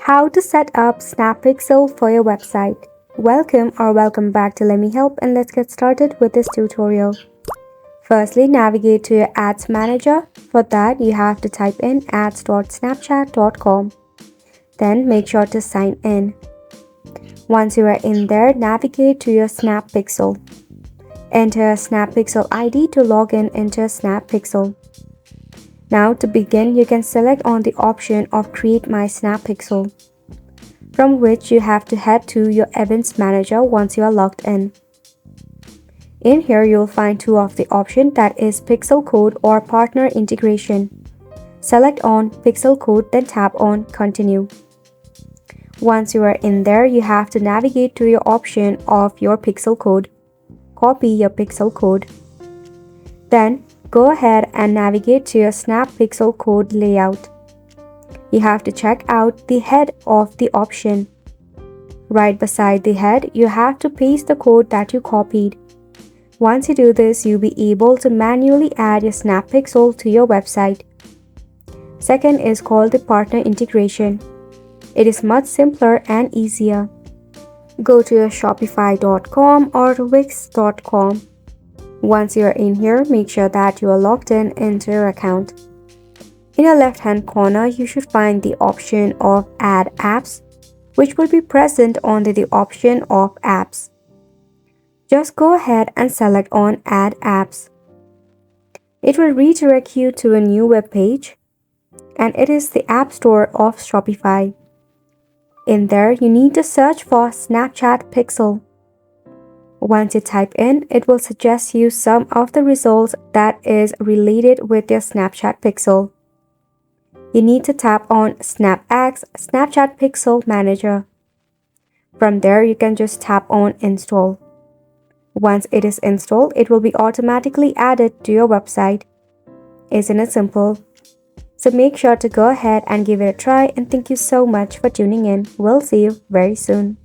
How to set up Snap Pixel for your website. Welcome back to Let Me Help, and let's get started with this tutorial. Firstly, navigate to your ads manager. For that, you have to type in ads.snapchat.com. Then make sure to sign in. Once you are in there, navigate to your Snap Pixel. Enter a Snap Pixel ID to log in into Snap Pixel. Now to begin, you can select on the option of Create My Snap Pixel, from which you have to head to your Events Manager once you are logged in. In here, you'll find two of the options, that is Pixel Code or Partner Integration. Select on Pixel Code, then tap on Continue. Once you are in there, you have to navigate to your option of your Pixel Code. Copy your Pixel Code. Then go ahead and navigate to your Snap Pixel Code layout. You have to check out the head of the option. Right beside the head, you have to paste the code that you copied. Once you do this, you'll be able to manually add your Snap Pixel to your website. Second is called the Partner Integration. It is much simpler and easier. Go to your Shopify.com or Wix.com. Once you are in here, make sure that you are logged in into your account. In your left-hand corner, you should find the option of Add Apps, which will be present under the option of Apps. Just go ahead and select on Add Apps. It will redirect you to a new web page, and it is the App Store of Shopify. In there, you need to search for Snapchat Pixel. Once you type in, it will suggest you some of the results that is related with your Snapchat Pixel. You need to tap on SnapX Snapchat Pixel Manager. From there, you can just tap on Install. Once it is installed, it will be automatically added to your website. Isn't it simple? So make sure to go ahead and give it a try, and thank you so much for tuning in. We'll see you very soon.